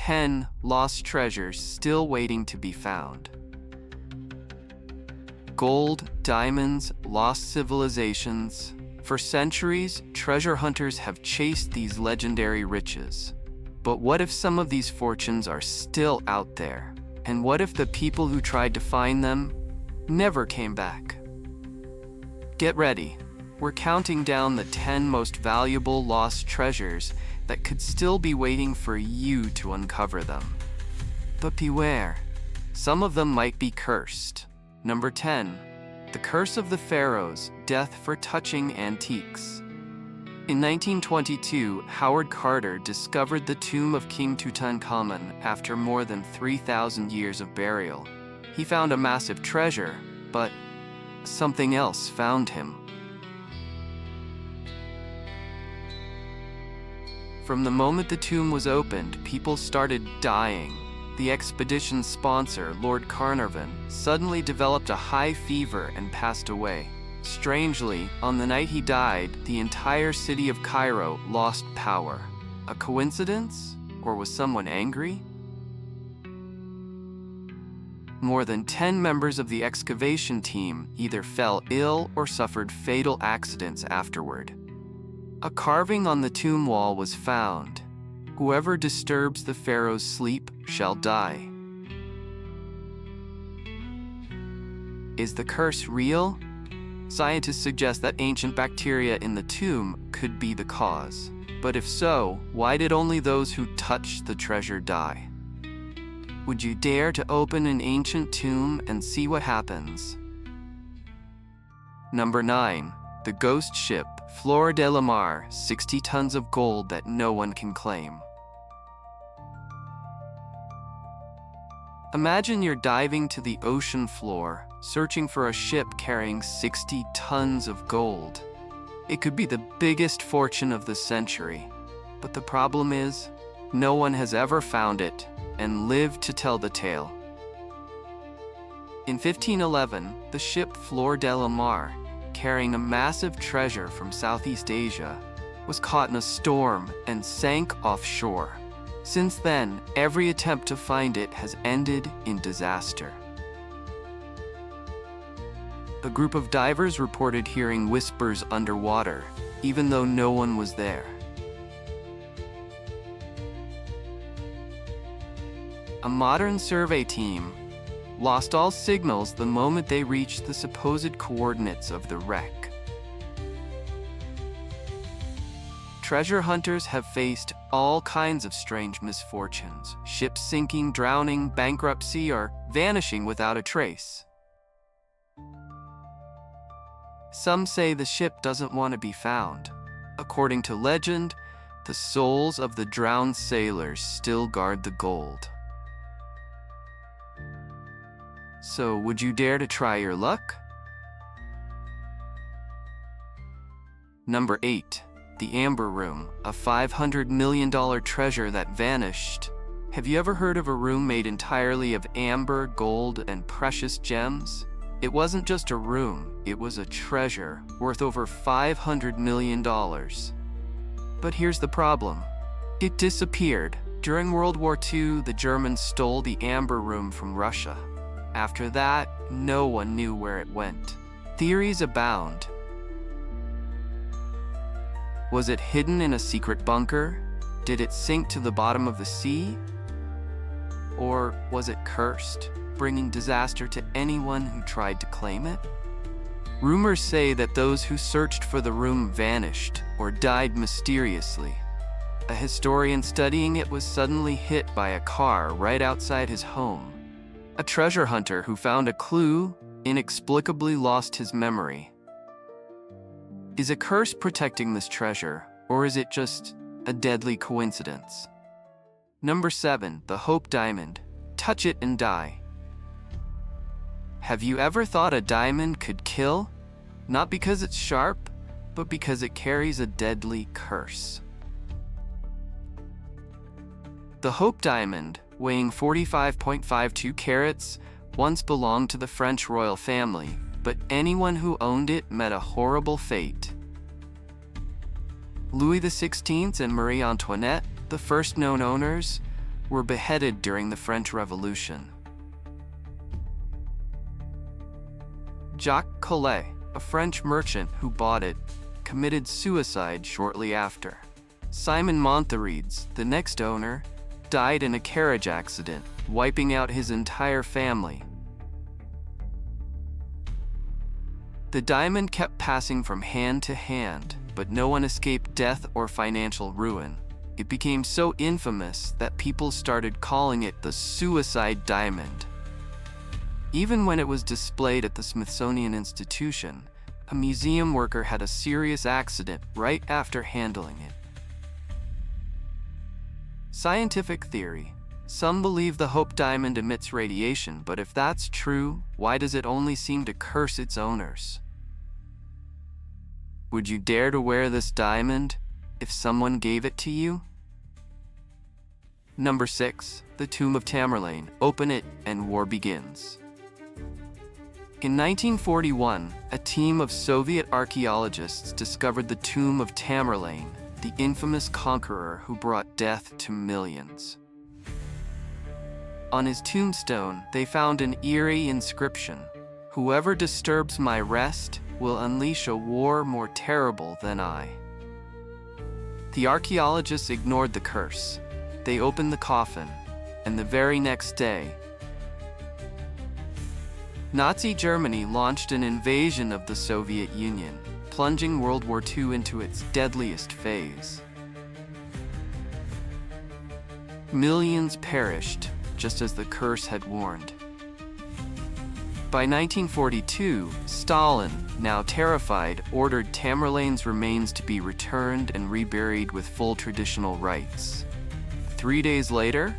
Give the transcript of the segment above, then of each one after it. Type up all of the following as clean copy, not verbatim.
10 lost treasures still waiting to be found. Gold, diamonds, lost civilizations. For centuries, treasure hunters have chased these legendary riches. But what if some of these fortunes are still out there? And what if the people who tried to find them never came back? Get ready. We're counting down the 10 most valuable lost treasures that could still be waiting for you to uncover them. But beware, some of them might be cursed. Number 10. The Curse of the Pharaohs, Death for Touching Antiques. In 1922, Howard Carter discovered the tomb of King Tutankhamun after more than 3,000 years of burial. He found a massive treasure, but something else found him. From the moment the tomb was opened, people started dying. The expedition's sponsor, Lord Carnarvon, suddenly developed a high fever and passed away. Strangely, on the night he died, the entire city of Cairo lost power. A coincidence? Or was someone angry? More than 10 members of the excavation team either fell ill or suffered fatal accidents afterward. A carving on the tomb wall was found. Whoever disturbs the pharaoh's sleep shall die. Is the curse real? Scientists suggest that ancient bacteria in the tomb could be the cause. But if so, why did only those who touched the treasure die? Would you dare to open an ancient tomb and see what happens? Number 9. The Ghost Ship, Flor de la Mar, 60 tons of gold that no one can claim. Imagine you're diving to the ocean floor, searching for a ship carrying 60 tons of gold. It could be the biggest fortune of the century. But the problem is, no one has ever found it and lived to tell the tale. In 1511, the ship Flor de la Mar, carrying a massive treasure from Southeast Asia, was caught in a storm and sank offshore. Since then, every attempt to find it has ended in disaster. A group of divers reported hearing whispers underwater, even though no one was there. A modern survey team lost all signals the moment they reached the supposed coordinates of the wreck. Treasure hunters have faced all kinds of strange misfortunes: ships sinking, drowning, bankruptcy, or vanishing without a trace. Some say the ship doesn't want to be found. According to legend, the souls of the drowned sailors still guard the gold. So, would you dare to try your luck? Number 8. The Amber Room, a $500 million treasure that vanished. Have you ever heard of a room made entirely of amber, gold, and precious gems? It wasn't just a room, it was a treasure worth over $500 million. But here's the problem. It disappeared. During World War II, the Germans stole the Amber Room from Russia. After that, no one knew where it went. Theories abound. Was it hidden in a secret bunker? Did it sink to the bottom of the sea? Or was it cursed, bringing disaster to anyone who tried to claim it? Rumors say that those who searched for the room vanished or died mysteriously. A historian studying it was suddenly hit by a car right outside his home. A treasure hunter who found a clue inexplicably lost his memory. Is a curse protecting this treasure, or is it just a deadly coincidence? Number 7. The Hope Diamond. Touch it and die. Have you ever thought a diamond could kill? Not because it's sharp, but because it carries a deadly curse. The Hope Diamond, weighing 45.52 carats, once belonged to the French royal family, but anyone who owned it met a horrible fate. Louis XVI and Marie Antoinette, the first known owners, were beheaded during the French Revolution. Jacques Collet, a French merchant who bought it, committed suicide shortly after. Simon Montharedes, the next owner, died in a carriage accident, wiping out his entire family. The diamond kept passing from hand to hand, but no one escaped death or financial ruin. It became so infamous that people started calling it the suicide diamond. Even when it was displayed at the Smithsonian Institution, a museum worker had a serious accident right after handling it. Scientific theory. Some believe the Hope Diamond emits radiation, but if that's true, why does it only seem to curse its owners? Would you dare to wear this diamond if someone gave it to you? Number 6. The Tomb of Tamerlane. Open it and war begins. In 1941, a team of Soviet archaeologists discovered the tomb of Tamerlane, the infamous conqueror who brought death to millions. On his tombstone, they found an eerie inscription: "Whoever disturbs my rest will unleash a war more terrible than I." The archaeologists ignored the curse. They opened the coffin, and the very next day, Nazi Germany launched an invasion of the Soviet Union, plunging World War II into its deadliest phase. Millions perished, just as the curse had warned. By 1942, Stalin, now terrified, ordered Tamerlane's remains to be returned and reburied with full traditional rites. 3 days later,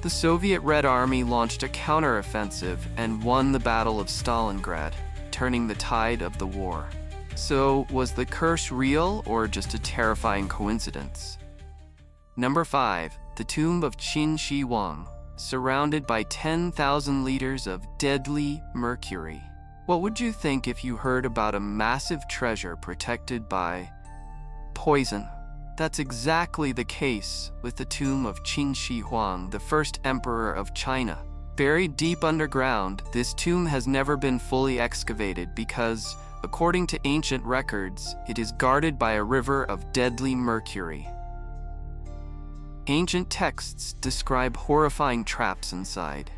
the Soviet Red Army launched a counteroffensive and won the Battle of Stalingrad, turning the tide of the war. So, was the curse real or just a terrifying coincidence? Number 5. The Tomb of Qin Shi Huang. Surrounded by 10,000 liters of deadly mercury. What would you think if you heard about a massive treasure protected by poison? That's exactly the case with the tomb of Qin Shi Huang, the first emperor of China. Buried deep underground, this tomb has never been fully excavated because, according to ancient records, it is guarded by a river of deadly mercury. Ancient texts describe horrifying traps inside.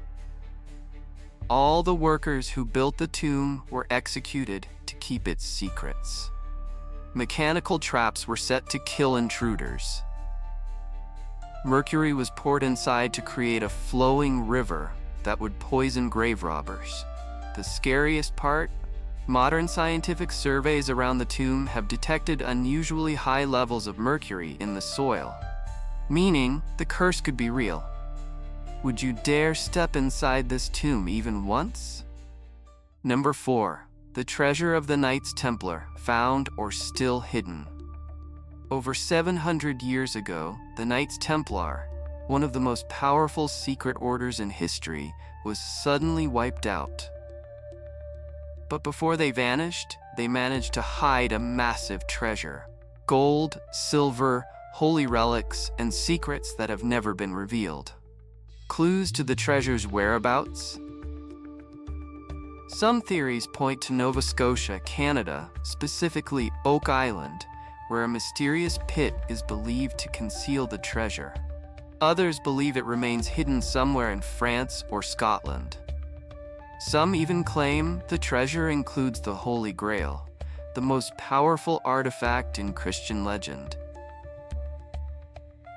All the workers who built the tomb were executed to keep its secrets. Mechanical traps were set to kill intruders. Mercury was poured inside to create a flowing river that would poison grave robbers. The scariest part? Modern scientific surveys around the tomb have detected unusually high levels of mercury in the soil, meaning the curse could be real. Would you dare step inside this tomb even once? Number 4. The treasure of the Knights Templar, found or still hidden. Over 700 years ago, the Knights Templar, one of the most powerful secret orders in history, was suddenly wiped out. But before they vanished, they managed to hide a massive treasure: gold, silver, holy relics, and secrets that have never been revealed. Clues to the treasure's whereabouts? Some theories point to Nova Scotia, Canada, specifically Oak Island, where a mysterious pit is believed to conceal the treasure. Others believe it remains hidden somewhere in France or Scotland. Some even claim the treasure includes the Holy Grail, the most powerful artifact in Christian legend,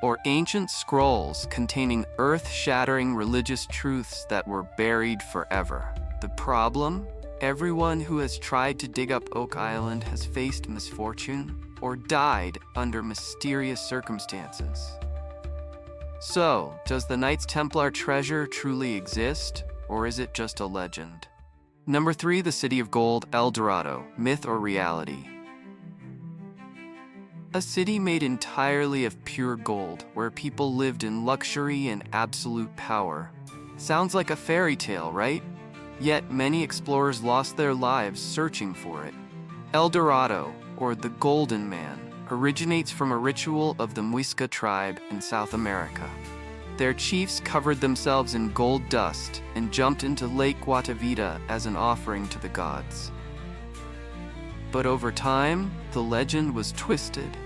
or ancient scrolls containing earth-shattering religious truths that were buried forever. The problem? Everyone who has tried to dig up Oak Island has faced misfortune or died under mysterious circumstances. So, does the Knights Templar treasure truly exist, or is it just a legend? Number 3. The City of Gold, El Dorado, myth or reality? A city made entirely of pure gold, where people lived in luxury and absolute power. Sounds like a fairy tale, right? Yet many explorers lost their lives searching for it. El Dorado, or the Golden Man, originates from a ritual of the Muisca tribe in South America. Their chiefs covered themselves in gold dust and jumped into Lake Guatavita as an offering to the gods. But over time, the legend was twisted.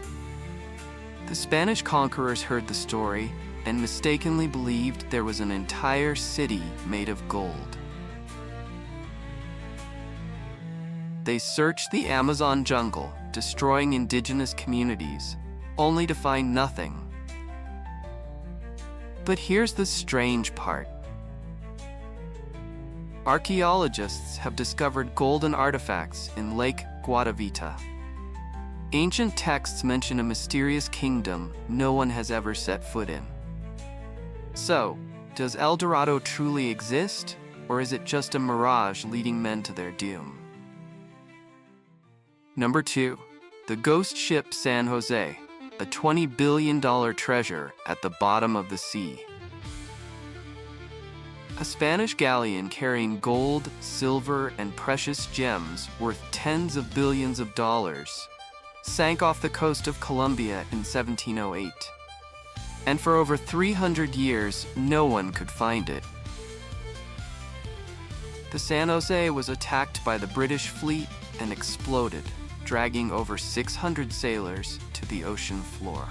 The Spanish conquerors heard the story and mistakenly believed there was an entire city made of gold. They searched the Amazon jungle, destroying indigenous communities, only to find nothing. But here's the strange part. Archaeologists have discovered golden artifacts in Lake Guatavita. Ancient texts mention a mysterious kingdom no one has ever set foot in. So, does El Dorado truly exist, or is it just a mirage leading men to their doom? Number 2. The ghost ship San Jose, a $20 billion treasure at the bottom of the sea. A Spanish galleon carrying gold, silver, and precious gems worth tens of billions of dollars sank off the coast of Colombia in 1708. And for over 300 years, no one could find it. The San Jose was attacked by the British fleet and exploded, dragging over 600 sailors to the ocean floor.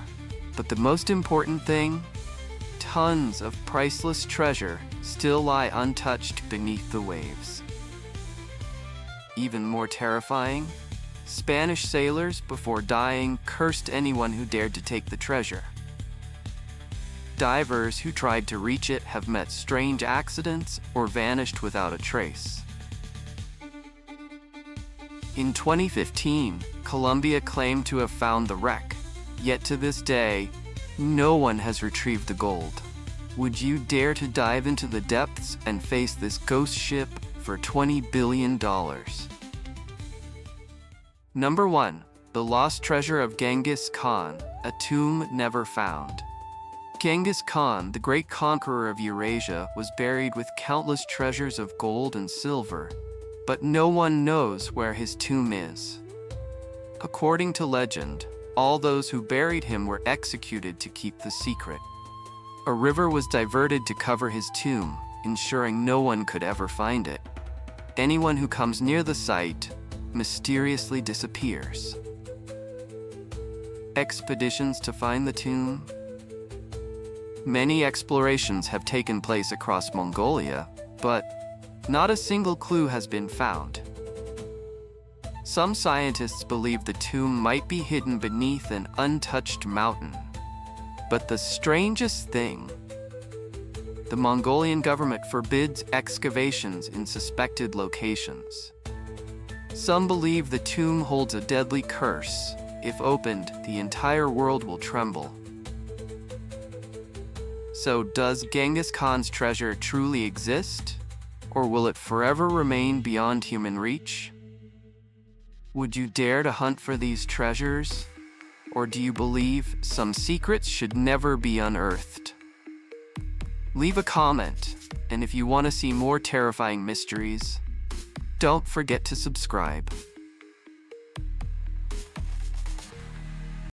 But the most important thing, tons of priceless treasure still lie untouched beneath the waves. Even more terrifying, Spanish sailors, before dying, cursed anyone who dared to take the treasure. Divers who tried to reach it have met strange accidents or vanished without a trace. In 2015, Colombia claimed to have found the wreck, yet to this day, no one has retrieved the gold. Would you dare to dive into the depths and face this ghost ship for $20 billion? Number 1. The Lost Treasure of Genghis Khan, a tomb never found. Genghis Khan, the great conqueror of Eurasia, was buried with countless treasures of gold and silver, but no one knows where his tomb is. According to legend, all those who buried him were executed to keep the secret. A river was diverted to cover his tomb, ensuring no one could ever find it. Anyone who comes near the site mysteriously disappears. Expeditions to find the tomb? Many explorations have taken place across Mongolia, but not a single clue has been found. Some scientists believe the tomb might be hidden beneath an untouched mountain. But the strangest thing, the Mongolian government forbids excavations in suspected locations. Some believe the tomb holds a deadly curse. If opened, the entire world will tremble. So does Genghis Khan's treasure truly exist? Or will it forever remain beyond human reach? Would you dare to hunt for these treasures? Or do you believe some secrets should never be unearthed? Leave a comment, and if you want to see more terrifying mysteries, don't forget to subscribe.